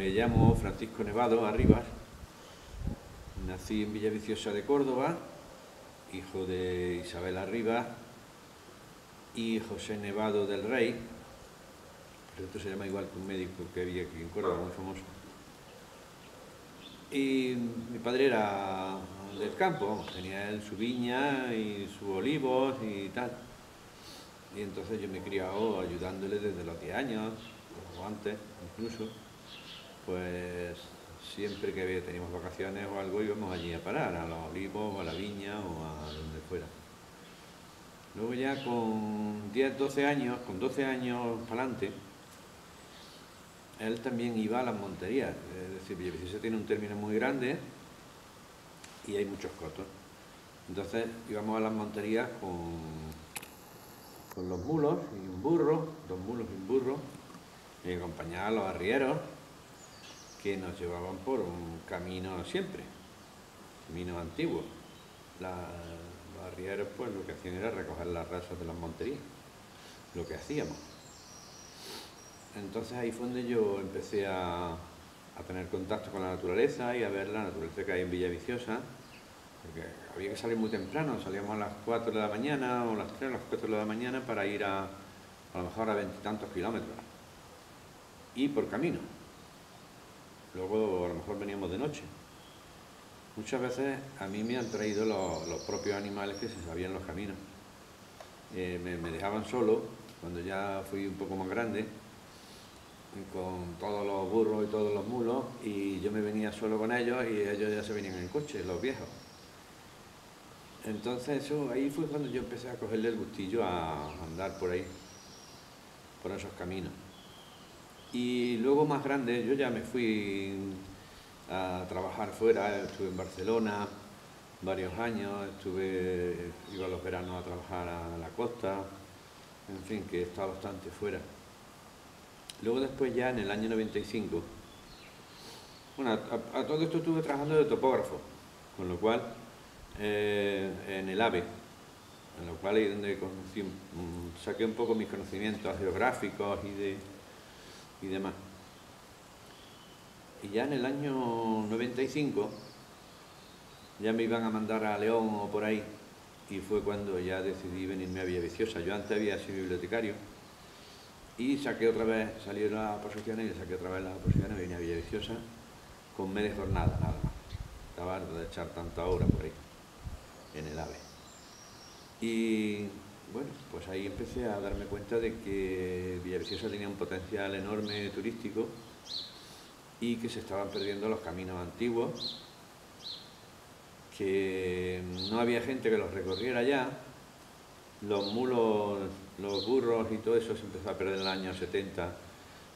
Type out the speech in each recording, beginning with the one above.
me llamo Francisco Nevado Arribas, nací en Villaviciosa de Córdoba, hijo de Isabel Arribas y José Nevado del Rey, por cierto se llama igual que un médico que había aquí en Córdoba, muy famoso. Y mi padre era del campo, tenía él su viña y sus olivos y tal. Y entonces yo me he criado ayudándole desde los 10 años, o antes incluso. Pues siempre que teníamos vacaciones o algo íbamos allí a parar, a los olivos, o a la viña o a donde fuera. Luego ya con 10, 12 años, con 12 años para adelante, él también iba a las monterías. Es decir, Villaviciosa tiene un término muy grande y hay muchos cotos. Entonces íbamos a las monterías con los mulos y un burro, 2 mulos y un burro, y acompañaba a los arrieros que nos llevaban por un camino siempre, camino antiguo. Los arrieros pues lo que hacían era recoger las rasas de las monterías, lo que hacíamos. Entonces ahí fue donde yo empecé a tener contacto con la naturaleza y a ver la naturaleza que hay en Villaviciosa, porque había que salir muy temprano, salíamos a las 4 de la mañana o las 3 a las 4 de la mañana para ir a lo mejor a 20 y tantos kilómetros, y por camino. Luego a lo mejor veníamos de noche. Muchas veces a mí me han traído los propios animales que se sabían los caminos. Me dejaban solo cuando ya fui un poco más grande, con todos los burros y todos los mulos, y yo me venía solo con ellos y ellos ya se venían en coche, los viejos. Entonces ahí fue cuando yo empecé a cogerle el gustillo a andar por ahí, por esos caminos. Y luego más grande, yo ya me fui a trabajar fuera, estuve en Barcelona varios años, iba los veranos a trabajar a la costa, en fin, que he estado bastante fuera. Luego después ya en el año 95, bueno, a todo esto estuve trabajando de topógrafo, con lo cual en el AVE, en lo cual ahí donde saqué un poco mis conocimientos geográficos y demás. Y ya en el año 95 ya me iban a mandar a León o por ahí, y fue cuando ya decidí venirme a Villaviciosa. Yo antes había sido bibliotecario y saqué otra vez, salieron las oposiciones y saqué otra vez las oposiciones y vine a Villaviciosa con media jornada nada más. Estaba harto de echar tanta hora por ahí, en el AVE. Y bueno, pues ahí empecé a darme cuenta de que Villaviciosa tenía un potencial enorme turístico y que se estaban perdiendo los caminos antiguos, que no había gente que los recorriera ya, los mulos, los burros y todo eso se empezó a perder en el año 70,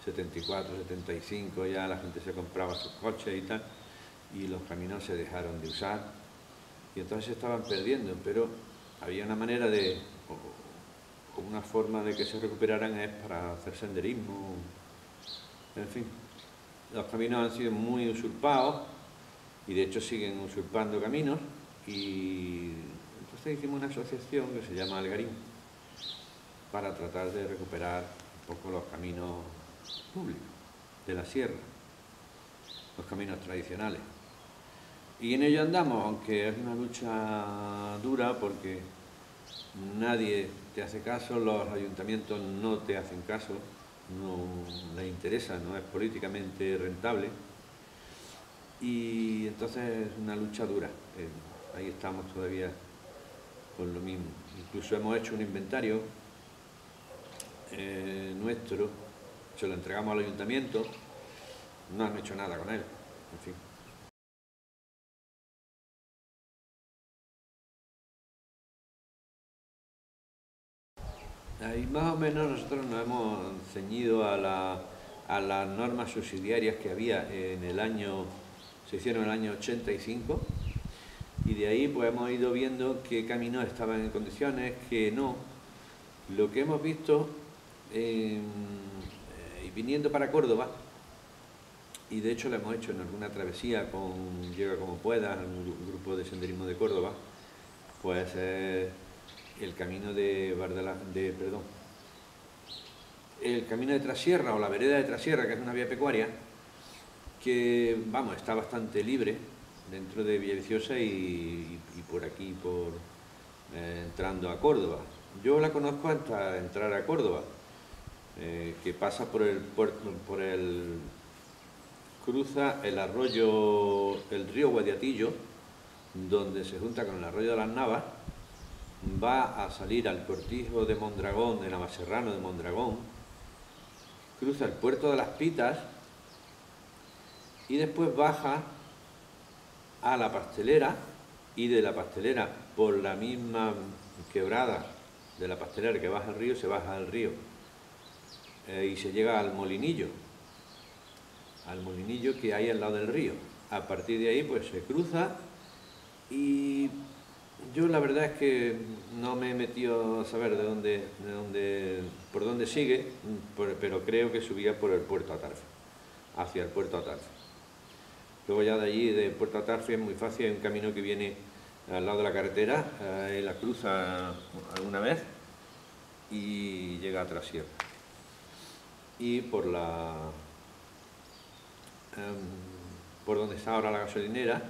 74, 75, ya la gente se compraba sus coches y tal, y los caminos se dejaron de usar, y entonces se estaban perdiendo, pero había una manera o una forma de que se recuperaran es para hacer senderismo, en fin. Los caminos han sido muy usurpados y de hecho siguen usurpando caminos, y entonces hicimos una asociación que se llama Algarín para tratar de recuperar un poco los caminos públicos de la sierra, los caminos tradicionales. Y en ello andamos, aunque es una lucha dura porque nadie te hace caso, los ayuntamientos no te hacen caso, no les interesa, no es políticamente rentable, y entonces es una lucha dura. Ahí estamos todavía con lo mismo. Incluso hemos hecho un inventario nuestro, se lo entregamos al ayuntamiento, no han hecho nada con él, en fin. Ahí más o menos nosotros nos hemos ceñido a las normas subsidiarias que había en el año, se hicieron en el año 85, y de ahí pues hemos ido viendo qué caminos estaban en condiciones, qué no. Lo que hemos visto, y viniendo para Córdoba, y de hecho lo hemos hecho en alguna travesía con Llega Como Puedas, un grupo de senderismo de Córdoba, pues el camino el camino de Trasierra o la vereda de Trasierra, que es una vía pecuaria, que, vamos, está bastante libre dentro de Villaviciosa y por aquí, entrando a Córdoba. Yo la conozco hasta entrar a Córdoba, que pasa por el puerto, cruza el arroyo, el río Guadiatillo, donde se junta con el arroyo de las Navas, va a salir al cortijo de Mondragón, de Navaserrano de Mondragón, cruza el puerto de Las Pitas y después baja a la Pastelera, y de la Pastelera, por la misma quebrada de la Pastelera que baja al río, se baja al río y se llega al molinillo que hay al lado del río. A partir de ahí pues se cruza, y yo la verdad es que no me he metido a saber por dónde sigue, pero creo que subía por el puerto Atarfe, hacia el puerto Atarfe. Luego ya de allí, de puerto Atarfe, es muy fácil, hay un camino que viene al lado de la carretera, la cruza alguna vez y llega a Trasierra. Y por donde está ahora la gasolinera,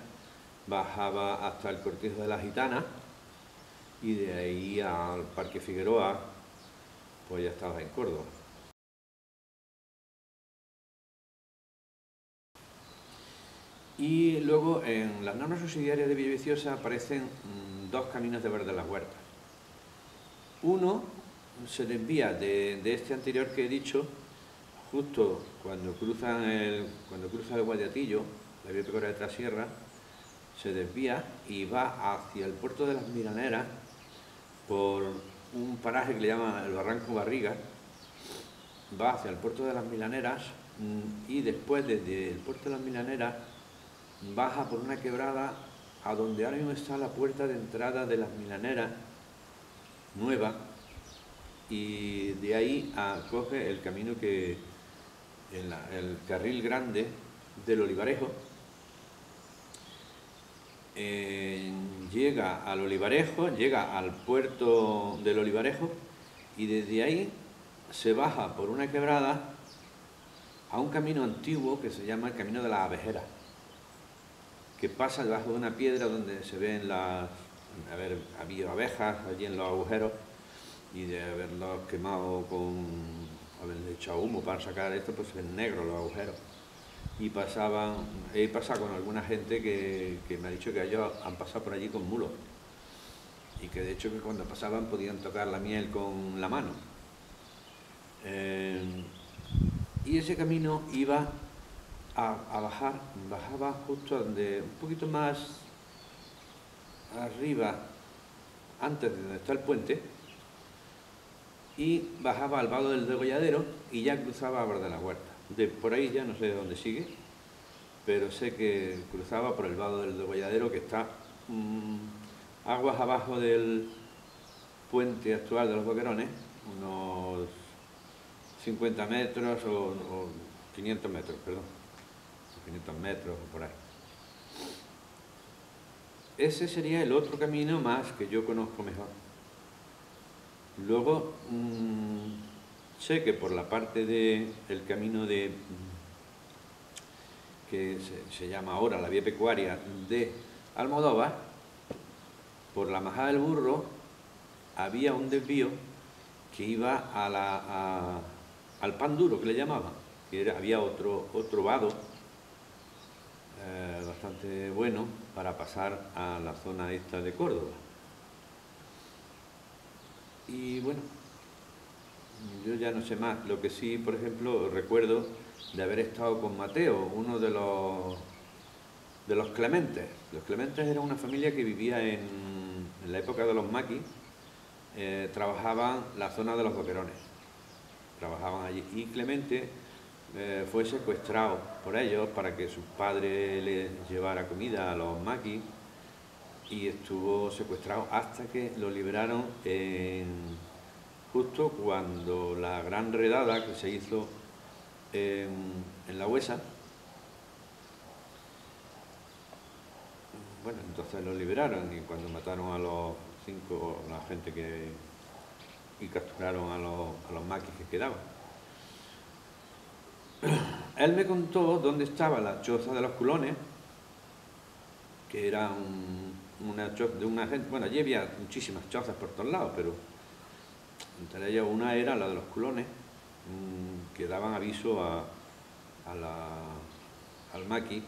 bajaba hasta el cortijo de la Gitana, y de ahí al Parque Figueroa, pues ya estaba en Córdoba. Y luego en las normas subsidiarias de Villaviciosa aparecen dos caminos de Verde de las Huertas. Uno se desvía de este anterior que he dicho, justo cuando cruza el Guadiatillo, la vía pecuaria de Trasierra, se desvía y va hacia el puerto de las Milaneras por un paraje que le llaman el Barranco Barriga, va hacia el puerto de las Milaneras y después desde el puerto de las Milaneras baja por una quebrada a donde ahora mismo está la puerta de entrada de las Milaneras nueva, y de ahí coge el camino el carril grande del Olivarejo, llega al Olivarejo, llega al puerto del Olivarejo, y desde ahí se baja por una quebrada a un camino antiguo que se llama el Camino de las Abejeras, que pasa debajo de una piedra donde se ven había abejas allí en los agujeros, y de haberlos quemado haberle echado humo para sacar esto, pues en negro los agujeros. Y he pasado con alguna gente que me ha dicho que ellos han pasado por allí con mulos, y que de hecho que cuando pasaban podían tocar la miel con la mano. Y ese camino iba a bajar, bajaba justo donde, un poquito más arriba, antes de donde está el puente, y bajaba al vado del Degolladero y ya cruzaba a Verde de la Huerta. Por ahí ya no sé de dónde sigue, pero sé que cruzaba por el vado del Degolladero, que está aguas abajo del puente actual de los Boquerones, unos 50 metros o 500 metros, perdón, 500 metros o por ahí. Ese sería el otro camino más que yo conozco mejor. Luego, sé que por la parte del camino que se llama ahora la vía pecuaria de Almodóvar, por la Majada del Burro, había un desvío que iba al Pan Duro, que le llamaban, que había otro vado bastante bueno para pasar a la zona esta de Córdoba. Y bueno, yo ya no sé más. Lo que sí, por ejemplo, recuerdo de haber estado con Mateo, uno de los Clementes. Los Clementes era una familia que vivía en la época de los maquis, trabajaban la zona de los Boquerones, trabajaban allí, y Clemente fue secuestrado por ellos para que su padre le llevara comida a los maquis, y estuvo secuestrado hasta que lo liberaron justo cuando la gran redada que se hizo en la Huesa. Bueno, entonces lo liberaron, y cuando mataron a los 5, la gente y capturaron a los maquis que quedaban. Él me contó dónde estaba la choza de los culones, que era una choza de una gente. Bueno, allí había muchísimas chozas por todos lados, pero entre ellas una era la de los culones, que daban aviso al maqui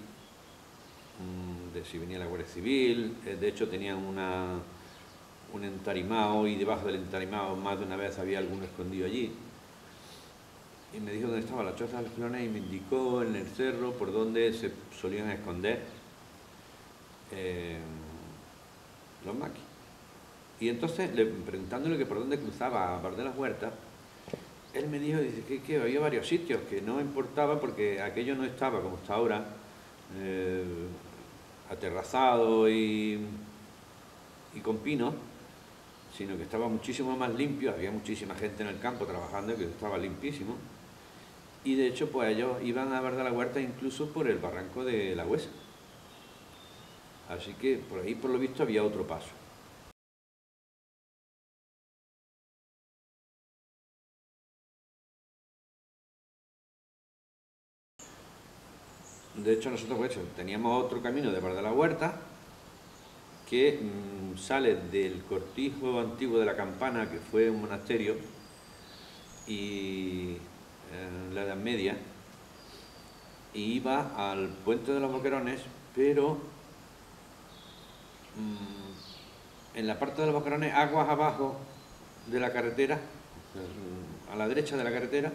de si venía la Guardia Civil. De hecho tenían un entarimado, y debajo del entarimado más de una vez había alguno escondido allí. Y me dijo dónde estaba la choza de los culones y me indicó en el cerro por donde se solían esconder los maquis. Y entonces, preguntándole que por dónde cruzaba a Bar de las Huertas, él me dijo que había varios sitios, que no importaba porque aquello no estaba como está ahora, aterrazado y con pinos, sino que estaba muchísimo más limpio. Había muchísima gente en el campo trabajando y que estaba limpísimo. Y de hecho, pues ellos iban a Bar de la Huerta incluso por el barranco de la Huesa. Así que por ahí, por lo visto, había otro paso. De hecho, nosotros pues, teníamos otro camino de Bar de la Huerta que sale del cortijo antiguo de la Campana, que fue un monasterio, y en la Edad Media, y iba al Puente de los Boquerones, pero en la parte de los Boquerones, aguas abajo de la carretera, a la derecha de la carretera,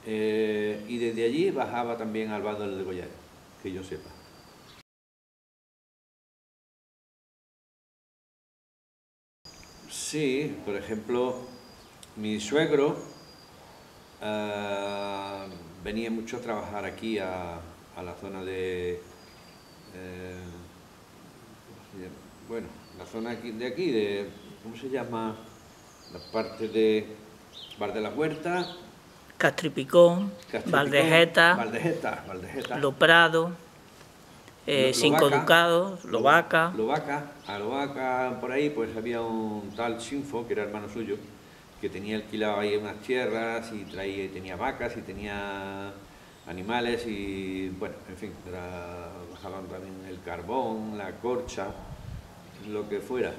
y desde allí bajaba también al Vado del Degollado, que yo sepa. Sí, por ejemplo, mi suegro venía mucho a trabajar aquí a la zona de... bueno, la zona de aquí, ¿cómo se llama? La parte de Bar de la Huerta, Castripicón, Valdejeta, Los Prados, Cinco Ducados, Lovaca. A Lovaca, por ahí, pues había un tal Sinfo, que era hermano suyo, que tenía alquilado ahí unas tierras y tenía vacas y tenía animales y, bueno, en fin, bajaban también el carbón, la corcha, lo que fuera.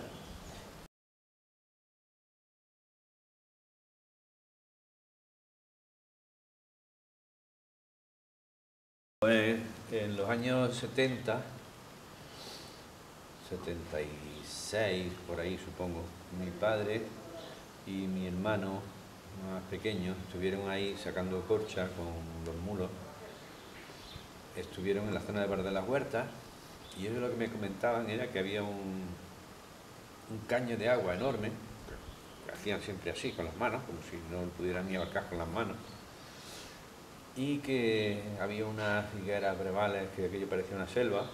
Pues en los años 70, 76, por ahí supongo, mi padre y mi hermano más pequeño estuvieron ahí sacando corcha con los mulos. Estuvieron en la zona de Bar de las Huertas y ellos lo que me comentaban era que había un caño de agua enorme, que hacían siempre así, con las manos, como si no pudieran ni abarcar con las manos, y que había unas higueras brevales, que aquello parecía una selva,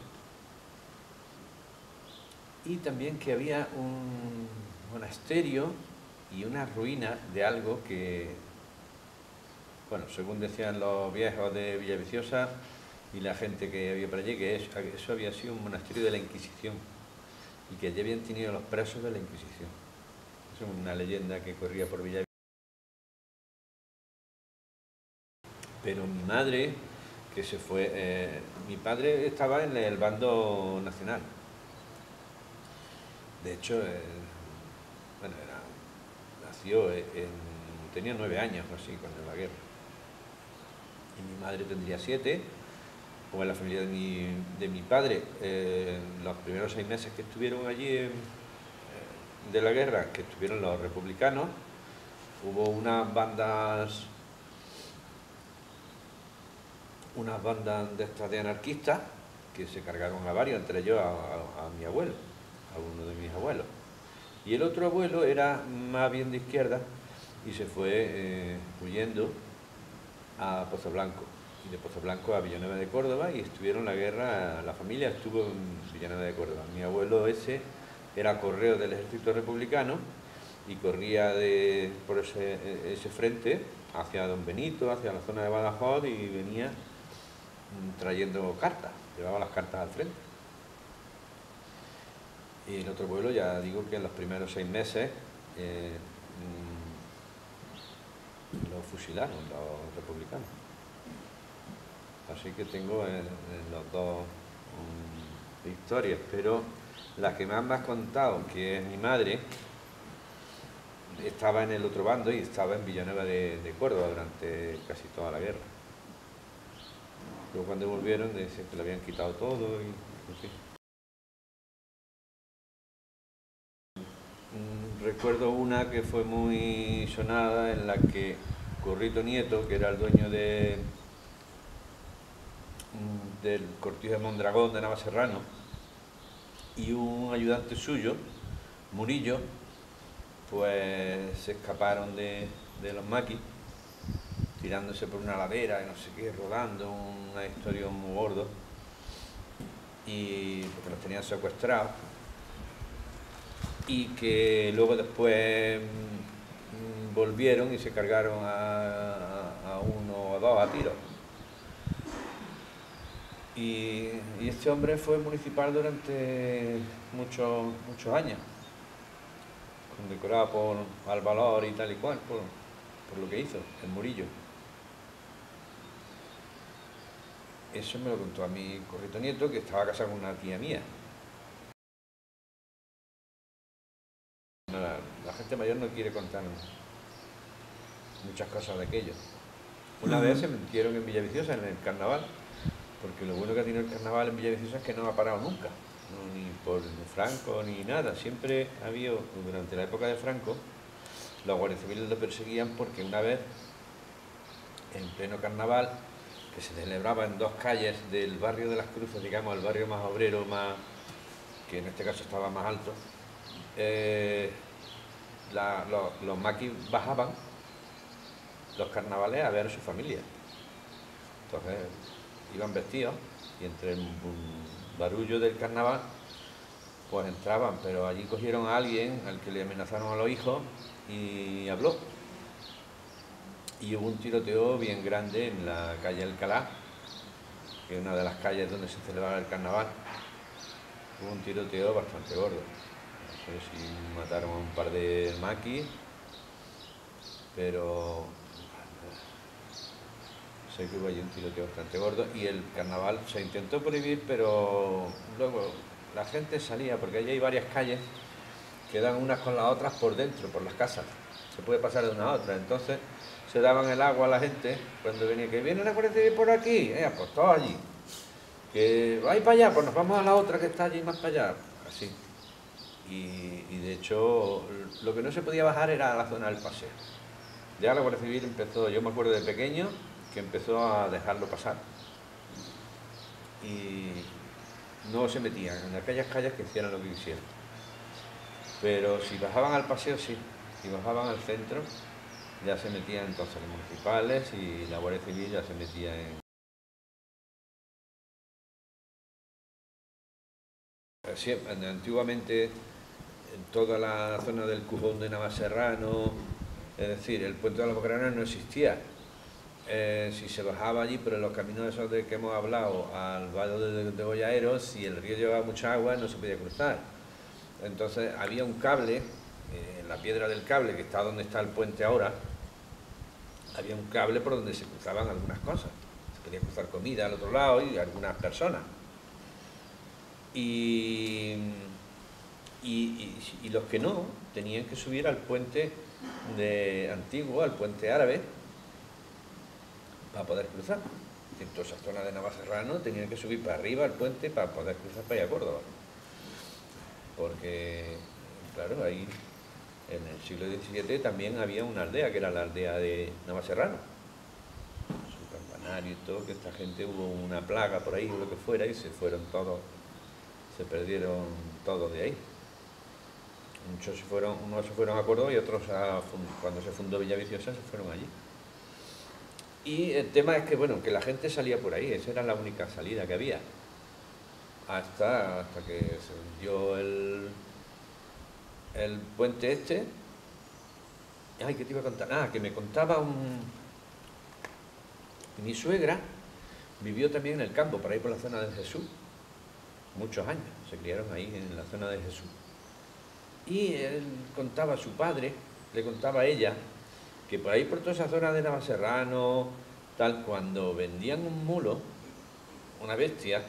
y también que había un monasterio y unas ruinas de algo que, bueno, según decían los viejos de Villaviciosa y la gente que había por allí, que eso había sido un monasterio de la Inquisición y que allí habían tenido los presos de la Inquisición. Es una leyenda que corría por Villaviciosa. Pero mi madre, que se fue, mi padre estaba en el bando nacional. De hecho, bueno, nació, tenía 9 años o así cuando la guerra. Y mi madre tendría 7, como en la familia de mi padre. Los primeros 6 meses que estuvieron allí de la guerra, que estuvieron los republicanos, hubo unas bandas de estas de anarquistas que se cargaron a varios, entre ellos a mi abuelo, a uno de mis abuelos. Y el otro abuelo era más bien de izquierda y se fue huyendo a Pozo Blanco. Y de Pozo Blanco a Villanueva de Córdoba, y estuvieron la guerra, la familia estuvo en Villanueva de Córdoba. Mi abuelo ese era correo del ejército republicano y corría por ese frente hacia Don Benito, hacia la zona de Badajoz, y venía trayendo cartas, llevaba las cartas al frente. Y el otro abuelo, ya digo que en los primeros 6 meses lo fusilaron los republicanos. sí que tengo en los dos historias, pero la que más me has contado, que es mi madre, estaba en el otro bando y estaba en Villanueva de Córdoba durante casi toda la guerra. Luego cuando volvieron dicen que le habían quitado todo y en fin. Recuerdo una que fue muy sonada en la que Corrito Nieto, que era el dueño del cortijo de Mondragón de Navaserrano, y un ayudante suyo, Murillo, pues se escaparon de los maquis, tirándose por una ladera y no sé qué, rodando, una historia muy gordo, y porque los tenían secuestrados, y que luego después volvieron y se cargaron a uno o dos a tiros. Y este hombre fue municipal durante muchos años, condecorado por al valor y tal y cual, por lo que hizo, el Murillo. Eso me lo contó a mi Corrito Nieto, que estaba casado con una tía mía. La gente mayor no quiere contar muchas cosas de aquello. Una vez se metieron en Villaviciosa, en el carnaval, porque lo bueno que ha tenido el carnaval en Villaviciosa es que no ha parado nunca, no, ni por Franco ni nada. Siempre ha habido, durante la época de Franco, los guardias civiles lo perseguían porque una vez, en pleno carnaval, que se celebraba en dos calles del barrio de las Cruces, digamos, el barrio más obrero, que en este caso estaba más alto, los maquis bajaban los carnavales a ver a su familia. Entonces iban vestidos y entre el barullo del carnaval pues entraban, pero allí cogieron a alguien al que le amenazaron a los hijos y habló. Y hubo un tiroteo bien grande en la calle Alcalá, que es una de las calles donde se celebraba el carnaval. Hubo un tiroteo bastante gordo. No sé si mataron a un par de maquis, pero sé que hubo allí un tiroteo bastante gordo y el carnaval se intentó prohibir, pero luego la gente salía, porque allí hay varias calles que dan unas con las otras por dentro, por las casas. Se puede pasar de una a otra, entonces se daban el agua a la gente cuando venía, que viene una Guardia Civil por aquí, pues todos allí. Que vais para allá, pues nos vamos a la otra que está allí más para allá, así. Y de hecho, lo que no se podía bajar era la zona del paseo. Ya la Guardia Civil empezó, yo me acuerdo de pequeño, que empezó a dejarlo pasar. Y no se metían en aquellas calles que hicieran lo que quisieran. Pero si bajaban al paseo, sí. Si bajaban al centro, ya se metían entonces los municipales y la Guardia Civil ya se metía en... Antiguamente, en toda la zona del Cujón de Navaserrano, es decir, el puente de la Bocrana no existía. Si se bajaba allí, pero en los caminos esos de que hemos hablado, al vado de Boyaero, si el río llevaba mucha agua, no se podía cruzar. Entonces había un cable, en la piedra del cable, que está donde está el puente ahora, había un cable por donde se cruzaban algunas cosas. Se podía cruzar comida al otro lado y algunas personas. Y los que no, tenían que subir al puente antiguo, al puente árabe, para poder cruzar. En toda esa zona de Navaserrano tenían que subir para arriba al puente para poder cruzar para ir a Córdoba. Porque, claro, ahí en el siglo XVII también había una aldea, que era la aldea de Navaserrano. Su campanario y todo, que esta gente hubo una plaga por ahí o lo que fuera y se fueron todos, se perdieron todos de ahí. Unos se fueron a Córdoba y otros cuando se fundó Villaviciosa se fueron allí. Y el tema es que, bueno, que la gente salía por ahí, esa era la única salida que había. Hasta que se hundió el puente este. Ay, ¿qué te iba a contar? Que me contaba mi suegra vivió también en el campo, por ahí por la zona de Jesús, muchos años, se criaron ahí en la zona de Jesús. Y él contaba a su padre, le contaba a ella, que por ahí por toda esa zona de Navaserrano, tal, cuando vendían un mulo, una bestia,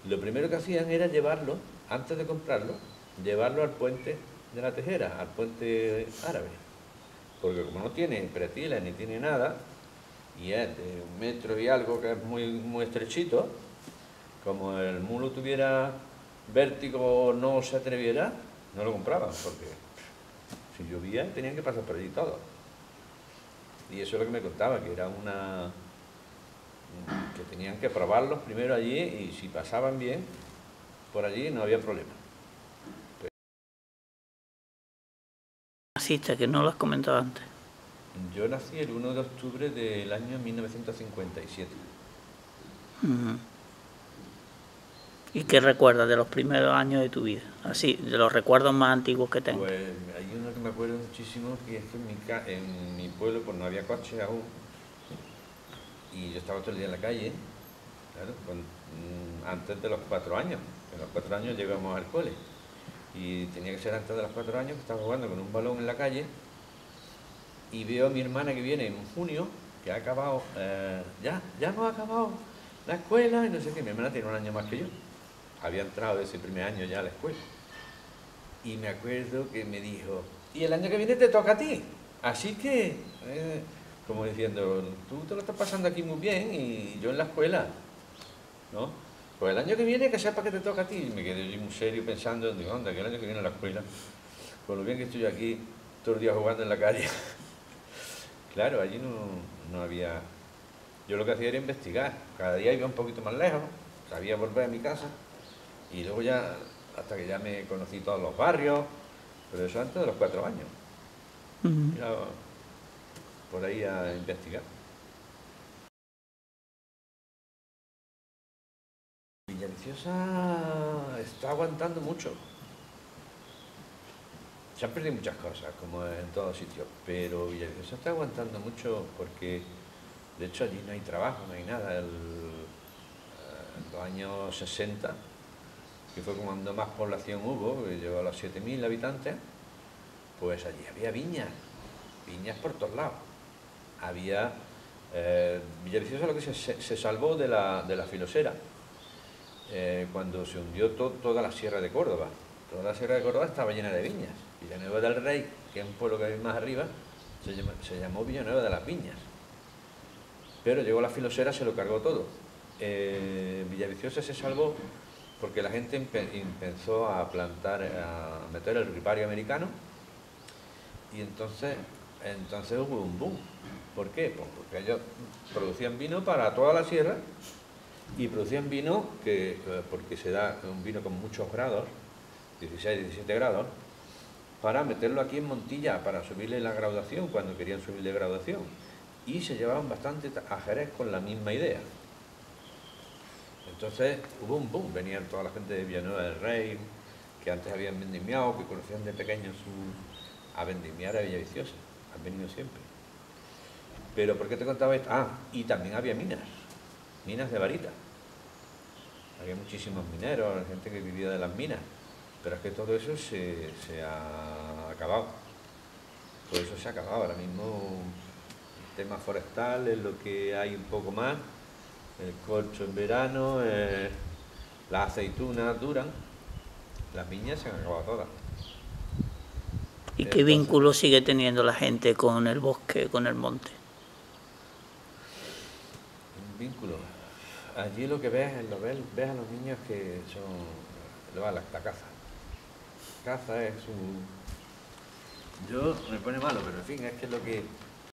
lo primero que hacían era llevarlo, antes de comprarlo, llevarlo al puente de la Tejera, al puente árabe. Porque como no tiene pretiles ni tiene nada, y es de 1 metro y algo, que es muy estrechito, como el mulo tuviera vértigo o no se atreviera, no lo compraban, porque si llovía tenían que pasar por allí todo. Y eso es lo que me contaba, que era que tenían que probarlos primero allí, y si pasaban bien por allí no había problema. ¿Naciste, que no lo has comentado antes? Yo nací el 1 de octubre del año 1957. ¿Y qué recuerdas de los primeros años de tu vida? Así, de los recuerdos más antiguos que tengo. Pues hay uno que me acuerdo muchísimo, que es que en mi pueblo pues no había coche aún, y yo estaba todo el día en la calle, claro, antes de los 4 años. En los 4 años llegamos al cole, y tenía que ser antes de los 4 años, que estaba jugando con un balón en la calle, y veo a mi hermana que viene en junio, que ha acabado, ya hemos acabado la escuela, y no sé qué. Mi hermana tiene 1 año más que yo, había entrado ese primer año ya a la escuela, y me acuerdo que me dijo, y el año que viene te toca a ti, así que, como diciendo, tú te lo estás pasando aquí muy bien, y yo en la escuela, ¿no? Pues el año que viene que sepa que te toca a ti. Y me quedé yo muy serio pensando, digo, anda, que el año que viene a la escuela, con lo bien que estoy aquí todo el día jugando en la calle. Claro, allí no había... Yo lo que hacía era investigar. Cada día iba un poquito más lejos, sabía volver a mi casa, y luego ya, hasta que ya me conocí todos los barrios, pero eso antes de los 4 años. Iba por ahí a investigar. Villaviciosa está aguantando mucho. Se han perdido muchas cosas, como en todos sitios, pero Villaviciosa está aguantando mucho porque, de hecho, allí no hay trabajo, no hay nada. En los años 60, que fue cuando más población hubo, que llegó a los 7.000 habitantes, pues allí había viñas por todos lados. Había... Villaviciosa lo que se salvó de la filosera, cuando se hundió toda la Sierra de Córdoba. Toda la Sierra de Córdoba estaba llena de viñas. Villanueva del Rey, que es un pueblo que hay más arriba, se llamó Villanueva de las Viñas. Pero llegó la filosera, se lo cargó todo. Villaviciosa se salvó porque la gente empezó a meter el ripario americano, y entonces hubo un boom. ¿Por qué? Pues porque ellos producían vino para toda la sierra, y producían vino porque se da un vino con muchos grados, 16, 17 grados, para meterlo aquí en Montilla, para subirle la graduación, cuando querían subirle graduación. Y se llevaban bastante a Jerez con la misma idea. Entonces hubo un boom, venían toda la gente de Villanueva del Rey, que antes habían vendimiado, que conocían de pequeños a vendimiar a Villaviciosa. Han venido siempre. Pero ¿por qué te contaba esto? Y también había minas de varita. Había muchísimos mineros, gente que vivía de las minas. Pero es que todo eso se ha acabado. Todo eso se ha acabado. Ahora mismo el tema forestal es lo que hay un poco más. El corcho en verano, las aceitunas duran. Las viñas se han acabado todas. ¿Y qué vínculo sigue teniendo la gente con el bosque, con el monte? Un vínculo. Allí lo que ves a los niños que son la caza. Caza es yo me pone malo, pero en fin, es que es lo que